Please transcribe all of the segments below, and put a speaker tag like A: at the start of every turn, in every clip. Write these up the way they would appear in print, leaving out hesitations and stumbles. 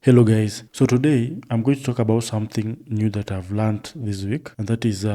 A: Hello guys, so today I'm going to talk about something new that I've learned this week, and that is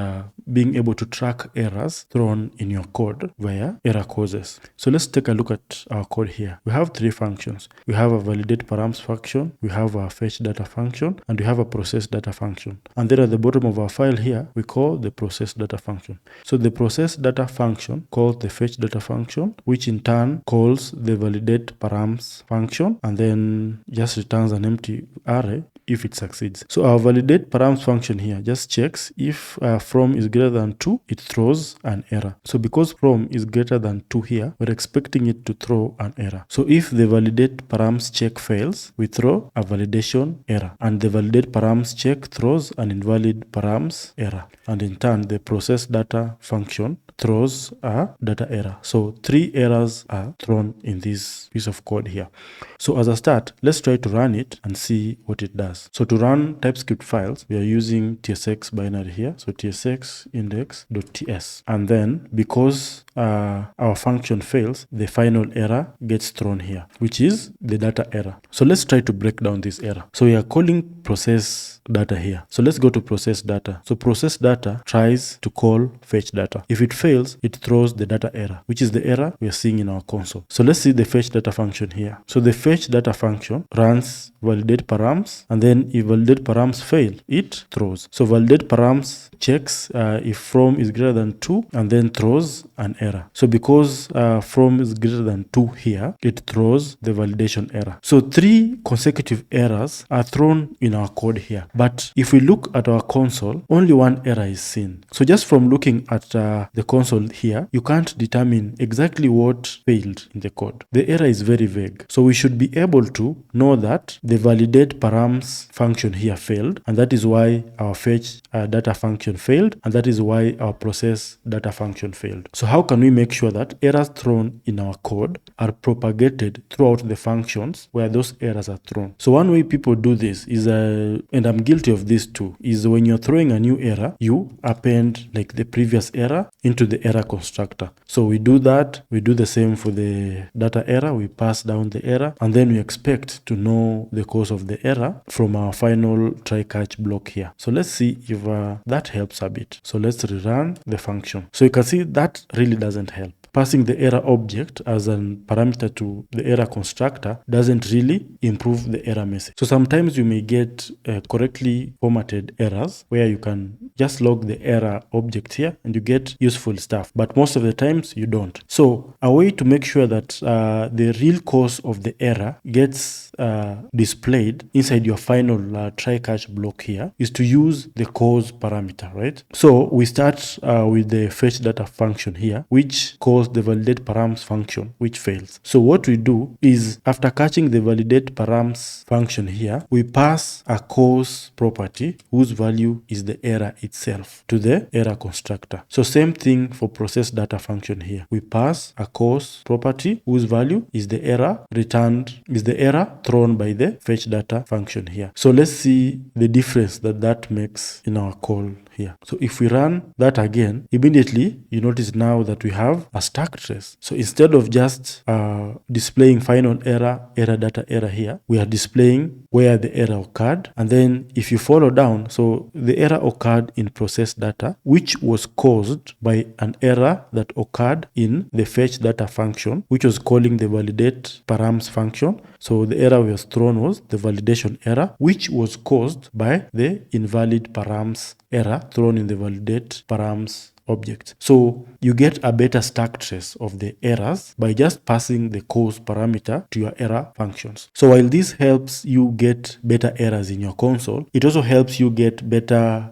A: being able to track errors thrown in your code via error causes. So let's take a look at our code here. We have three functions. We have a validate params function, we have a fetch data function, and we have a process data function. And then at the bottom of our file here, we call the process data function. So the process data function calls the fetch data function, which in turn calls the validate params function, and then just returns an empty array if it succeeds. So our validate params function here just checks if from is greater than 2, it throws an error. So because from is greater than 2 here, we're expecting it to throw an error. So if the validate params check fails, we throw a validation error, and the validate params check throws an invalid params error, and in turn the process data function throws a data error. So 3 errors are thrown in this piece of code here. So as a start, let's try to run it and see what it does. So to run TypeScript files, we are using tsx binary here. So tsx index.ts. And then because our function fails, the final error gets thrown here, which is the data error. So let's try to break down this error. So we are calling process data here. So let's go to process data. So process data tries to call fetch data. If it fails, it throws the data error, which is the error we are seeing in our console. So let's see the fetch data function here. So the fetch data function runs validate params, and then if validate params fail, it throws. So validate params checks if from is greater than 2 and then throws an error. So because from is greater than 2 here, it throws the validation error. So 3 consecutive errors are thrown in our code here. But if we look at our console, only 1 error is seen. So just from looking at the console here, you can't determine exactly what failed in the code. The error is very vague. So we should be able to know that the validate params function here failed, and that is why our fetch data function failed, and that is why our process data function failed. So how can we make sure that errors thrown in our code are propagated throughout the functions where those errors are thrown? So one way people do this is, and I'm guilty of this too, is when you're throwing a new error, you append like the previous error into the error constructor. So we do that, we do the same for the data error, we pass down the error, and then we expect to know the cause of the error from our final try-catch block here. So let's see if that helps a bit. So let's rerun the function. So you can see that really doesn't help. Passing the error object as a parameter to the error constructor doesn't really improve the error message. So sometimes you may get correctly formatted errors where you can just log the error object here and you get useful stuff, but most of the times you don't. So a way to make sure that the real cause of the error gets displayed inside your final try-catch block here is to use the cause parameter, right? So we start with the fetch data function here, which calls the validate params function, which fails. So what we do is, after catching the validate params function here, we pass a cause property whose value is the error itself to the error constructor. So same thing for process data function here. We pass a cause property whose value is the error returned, is the error thrown by the fetch data function here. So let's see the difference that makes in our call here. So if we run that again, immediately you notice now that we have a stack trace. So instead of just displaying final error, error data error here, we are displaying where the error occurred. And then if you follow down, so the error occurred in process data, which was caused by an error that occurred in the fetch data function, which was calling the validate params function. So the error was thrown was the validation error, which was caused by the invalid params error thrown in the validate params object. So you get a better stack trace of the errors by just passing the cause parameter to your error functions. So while this helps you get better errors in your console, it also helps you get better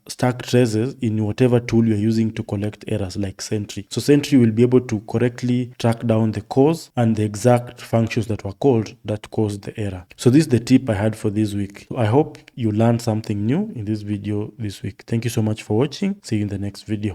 A: stack traces in whatever tool you're using to collect errors, like Sentry. So Sentry will be able to correctly track down the cause and the exact functions that were called that caused the error. So this is the tip I had for this week. I hope you learned something new in this video this week. Thank you so much for watching. See you in the next video.